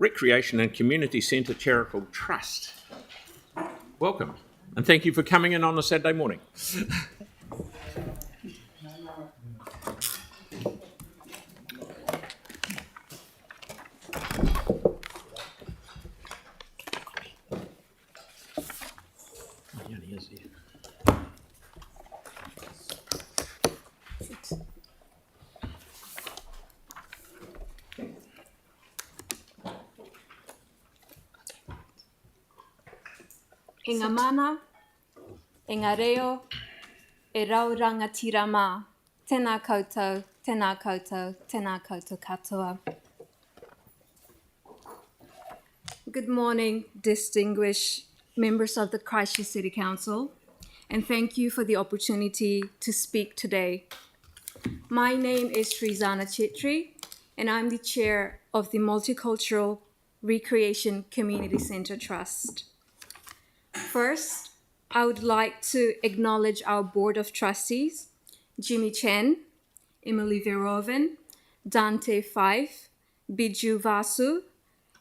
Recreation and Community Centre Charitable Trust. Welcome, and thank you for coming in on a Saturday morning. E ngā mana, e ngā reo, e raurangatira mā. Tēnā koutou, tēnā koutou, tēnā koutou katoa. Good morning, distinguished members of the Christchurch City Council, and thank you for the opportunity to speak today. My name is Srizana Chitri, and I'm the chair of the Multicultural Recreation Community Centre Trust. First, I would like to acknowledge our Board of Trustees, Jimmy Chen, Emily Veroven, Dante Fife, Biju Vasu,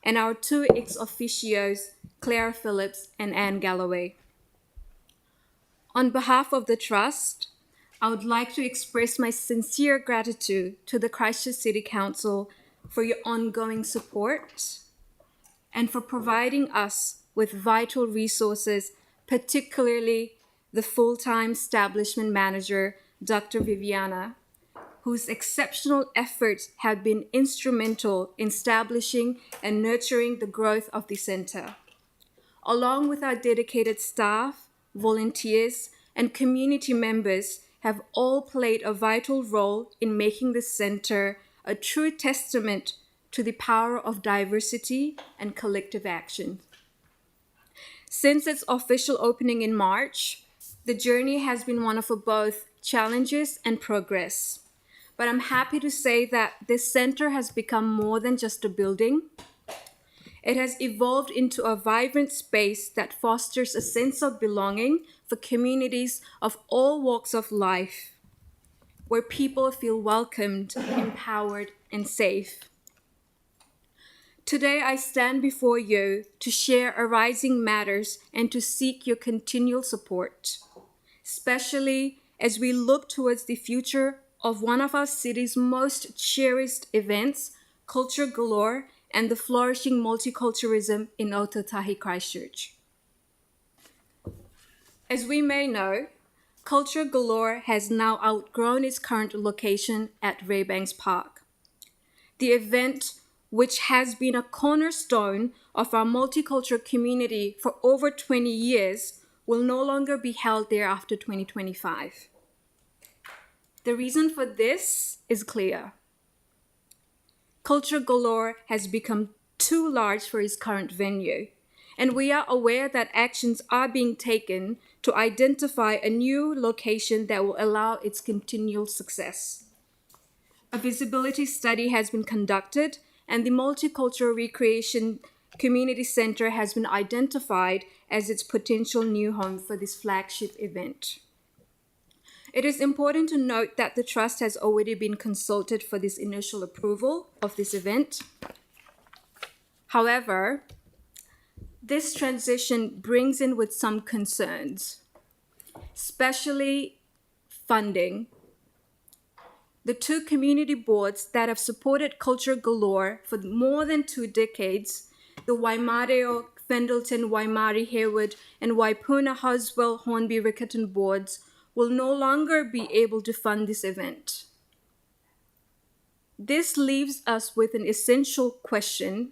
and our two ex-officios, Claire Phillips and Anne Galloway. On behalf of the Trust, I would like to express my sincere gratitude to the Christchurch City Council for your ongoing support and for providing us with vital resources, particularly the full-time establishment manager, Dr. Viviana, whose exceptional efforts have been instrumental in establishing and nurturing the growth of the centre. Along with our dedicated staff, volunteers, and community members have all played a vital role in making the centre a true testament to the power of diversity and collective action. Since its official opening in March, the journey has been one of both challenges and progress. But I'm happy to say that this centre has become more than just a building. It has evolved into a vibrant space that fosters a sense of belonging for communities of all walks of life, where people feel welcomed, empowered, and safe. Today, I stand before you to share arising matters and to seek your continual support, especially as we look towards the future of one of our city's most cherished events, Culture Galore, and the flourishing multiculturalism in Ōtautahi Christchurch. As we may know, Culture Galore has now outgrown its current location at Raybanks Park. The event, which has been a cornerstone of our multicultural community for over 20 years, will no longer be held there after 2025. The reason for this is clear. Culture Galore has become too large for its current venue, and we are aware that actions are being taken to identify a new location that will allow its continual success. A visibility study has been conducted, and the Multicultural Recreation Community Centre has been identified as its potential new home for this flagship event. It is important to note that the Trust has already been consulted for this initial approval of this event. However, this transition brings in with some concerns, especially funding. The two community boards that have supported Culture Galore for more than 2 decades, the Waimareo, Fendleton, Waimari, Harewood, and Waipuna, Hoswell, Hornby, Riccarton boards will no longer be able to fund this event. This leaves us with an essential question: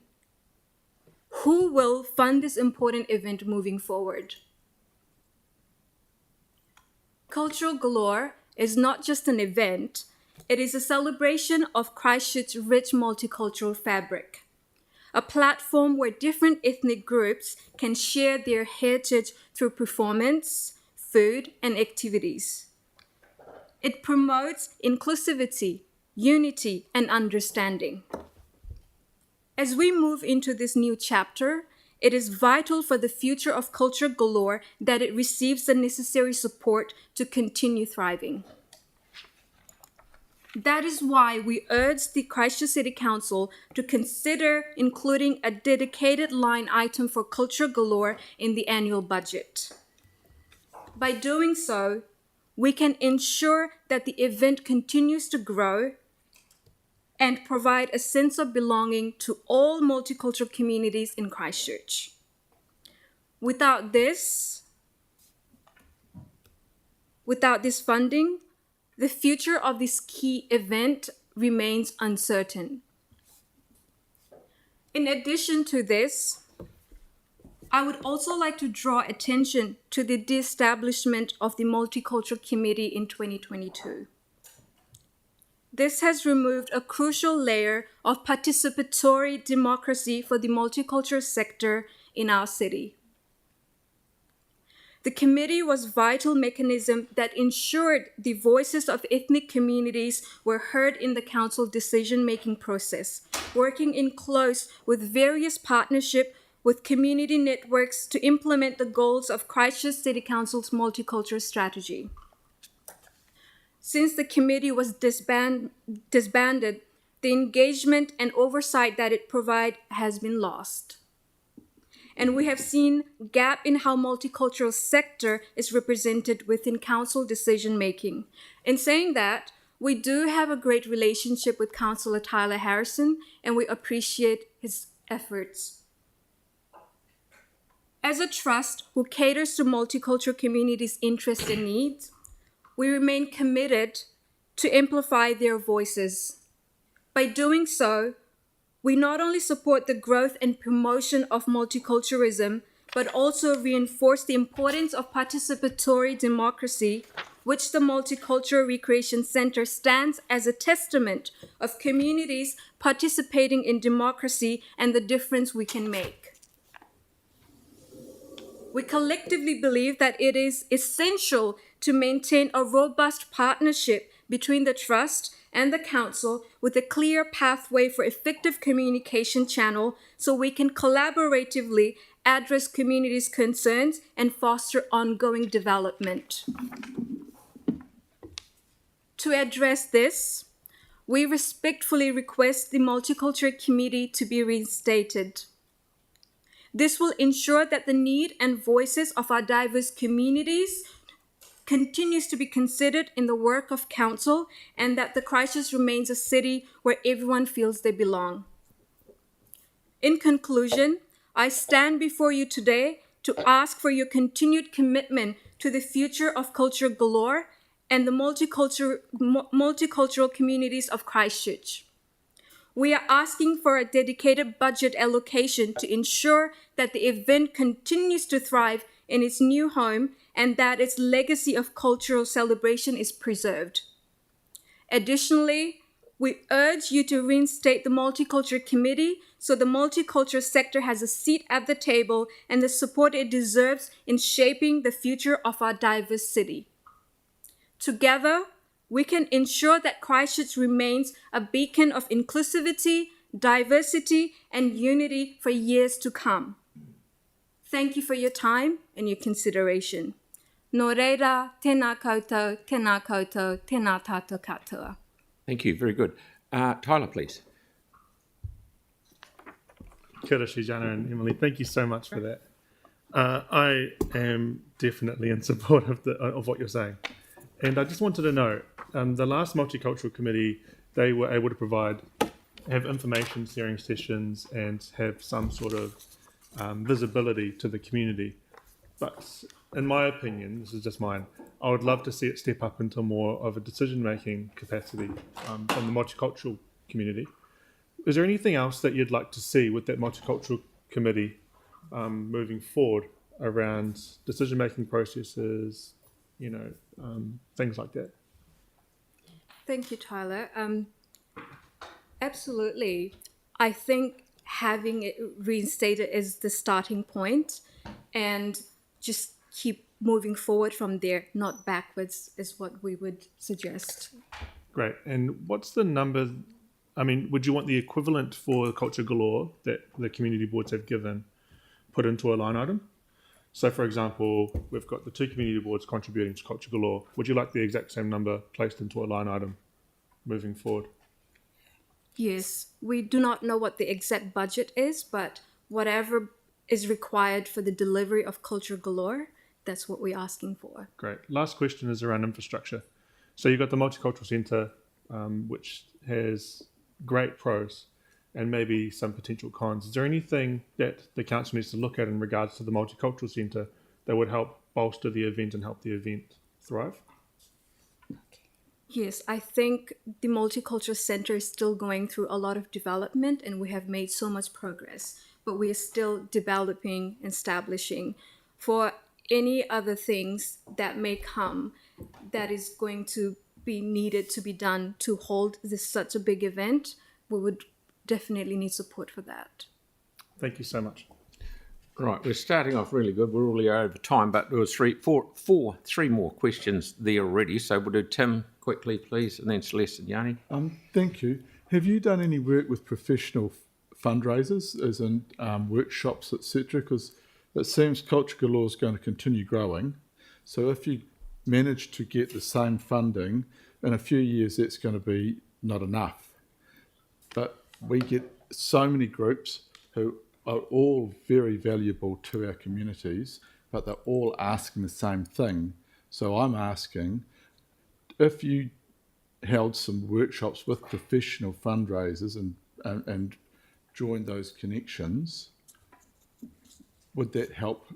who will fund this important event moving forward? Cultural Galore is not just an event, it is a celebration of Christchurch's rich multicultural fabric, a platform where different ethnic groups can share their heritage through performance, food, and activities. It promotes inclusivity, unity, and understanding. As we move into this new chapter, it is vital for the future of Culture Galore that it receives the necessary support to continue thriving. That is why we urge the Christchurch City Council to consider including a dedicated line item for Culture Galore in the annual budget. By doing so, we can ensure that the event continues to grow and provide a sense of belonging to all multicultural communities in Christchurch. Without this funding, the future of this key event remains uncertain. In addition to this, I would also like to draw attention to the de-establishment of the Multicultural Committee in 2022. This has removed a crucial layer of participatory democracy for the multicultural sector in our city. The committee was a vital mechanism that ensured the voices of ethnic communities were heard in the council decision-making process, working in close with various partnerships with community networks to implement the goals of Christchurch City Council's multicultural strategy. Since the committee was disbanded, the engagement and oversight that it provides has been lost. And we have seen a gap in how multicultural sector is represented within council decision-making. In saying that, we do have a great relationship with Councillor Tyler Harrison, and we appreciate his efforts. As a trust who caters to multicultural communities' interests and needs, we remain committed to amplify their voices. By doing so, we not only support the growth and promotion of multiculturalism, but also reinforce the importance of participatory democracy, which the Multicultural Recreation Centre stands as a testament of communities participating in democracy and the difference we can make. We collectively believe that it is essential to maintain a robust partnership between the Trust and the Council with a clear pathway for effective communication channel so we can collaboratively address communities' concerns and foster ongoing development. To address this, we respectfully request the Multicultural Committee to be reinstated. This will ensure that the need and voices of our diverse communities continues to be considered in the work of council and that the Christchurch remains a city where everyone feels they belong. In conclusion, I stand before you today to ask for your continued commitment to the future of Culture Galore and the multicultural communities of Christchurch. We are asking for a dedicated budget allocation to ensure that the event continues to thrive in its new home and that its legacy of cultural celebration is preserved. Additionally, we urge you to reinstate the Multicultural Committee so the multicultural sector has a seat at the table and the support it deserves in shaping the future of our diverse city. Together, we can ensure that Christchurch remains a beacon of inclusivity, diversity, and unity for years to come. Thank you for your time and your consideration. Nō reira, tēnā koutou, tēnā koutou, tēnā tātou katoa. Thank you, very good. Tyler, please. Kia ora, Shijana and Emily. Thank you so much for that. I am definitely in support of what you're saying. And I just wanted to know, the last Multicultural Committee, they were able to have information sharing sessions and have some sort of visibility to the community. But in my opinion, this is just mine, I would love to see it step up into more of a decision-making capacity from the multicultural community. Is there anything else that you'd like to see with that Multicultural Committee moving forward around decision-making processes, things like that? Thank you, Tyler. Absolutely. I think having it reinstated is the starting point and just keep moving forward from there, not backwards, is what we would suggest. Great. And what's the number? I mean, would you want the equivalent for Culture Galore that the community boards have given put into a line item? So, for example, we've got the two community boards contributing to Culture Galore. Would you like the exact same number placed into a line item moving forward? Yes, we do not know what the exact budget is, but whatever is required for the delivery of Culture Galore, that's what we're asking for. Great. Last question is around infrastructure. So you've got the Multicultural Centre, which has great pros and maybe some potential cons. Is there anything that the council needs to look at in regards to the Multicultural Centre that would help bolster the event and help the event thrive? Yes, I think the Multicultural Center is still going through a lot of development and we have made so much progress, but we are still developing and establishing. For any other things that may come that is going to be needed to be done to hold this such a big event, we would definitely need support for that. Thank you so much. Right, we're starting off really good. We're already over time, but there was three more questions there already. So we'll do Tim quickly, please, and then Celeste and Yanni. Thank you. Have you done any work with professional fundraisers, as in workshops, etc.? Because it seems Culture Galore is going to continue growing. So if you manage to get the same funding, in a few years that's going to be not enough. But we get so many groups who are all very valuable to our communities, but they're all asking the same thing. So I'm asking, if you held some workshops with professional fundraisers and joined those connections, would that help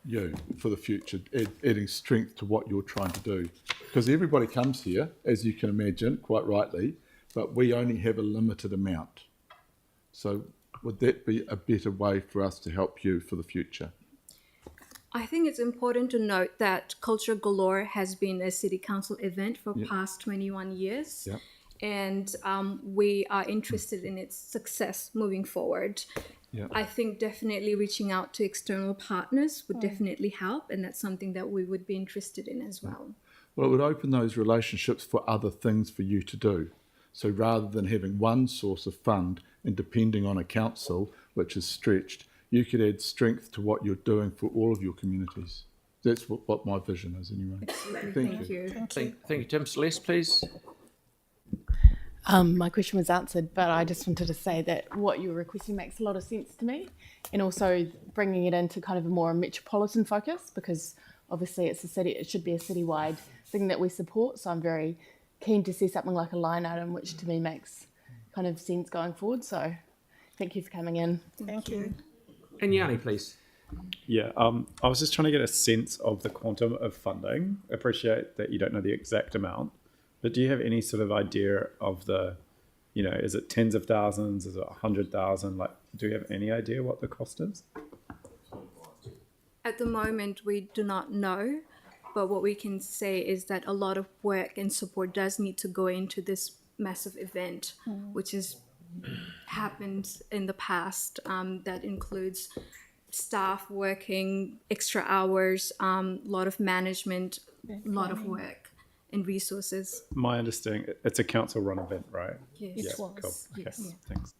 you for the future, adding strength to what you're trying to do? Because everybody comes here, as you can imagine, quite rightly, but we only have a limited amount. So would that be a better way for us to help you for the future? I think it's important to note that Culture Galore has been a city council event for past 21 years. Yep. And we are interested in its success moving forward. Yep. I think definitely reaching out to external partners would definitely help, and that's something that we would be interested in as well. Well, it would open those relationships for other things for you to do. So rather than having one source of fund and depending on a council, which is stretched, you could add strength to what you're doing for all of your communities. That's what my vision is anyway. Thank you. Thank you, Tim. Celeste, please. My question was answered, but I just wanted to say that what you were requesting makes a lot of sense to me, and also bringing it into kind of a more metropolitan focus, because obviously it's a city, it should be a citywide thing that we support. So I'm very keen to see something like a line item, which to me makes kind of sense going forward. So thank you for coming in. Thank you. And Yanni, please. Yeah, I was just trying to get a sense of the quantum of funding. Appreciate that you don't know the exact amount, but do you have any sort of idea of the, is it tens of thousands? Is it 100,000? Like, do you have any idea what the cost is? At the moment, we do not know, but what we can say is that a lot of work and support does need to go into this massive event, which has happened in the past. That includes staff working extra hours, a lot of management, a lot of work and resources. My understanding, it's a council-run event, right? Yes. Yeah, It was. cool. Okay, Yes. thanks.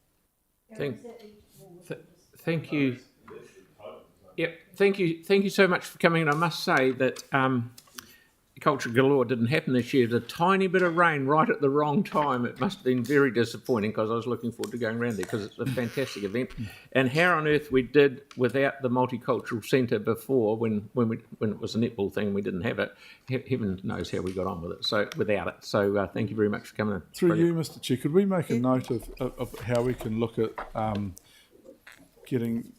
Thank you. Yep, thank you so much for coming. And I must say that Culture Galore didn't happen this year. A tiny bit of rain right at the wrong time. It must have been very disappointing, because I was looking forward to going around there, because it's a fantastic event. And how on earth we did without the Multicultural Centre before, when it was a netball thing, we didn't have it. Heaven knows how we got on with it. So without it. So thank you very much for coming in. Through Brilliant. you, Mr. Chair, could we make a note of how we can look at getting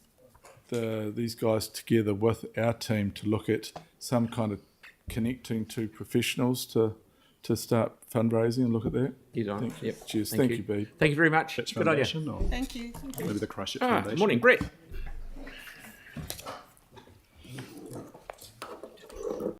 these guys together with our team to look at some kind of connecting to professionals to start fundraising and look at that? He's on. Thank you. Yep. Cheers. Thank you, Bede. Thank you very much. Church Good idea. Foundation, or Thank you. maybe the Christchurch Good Foundation. morning, Brett.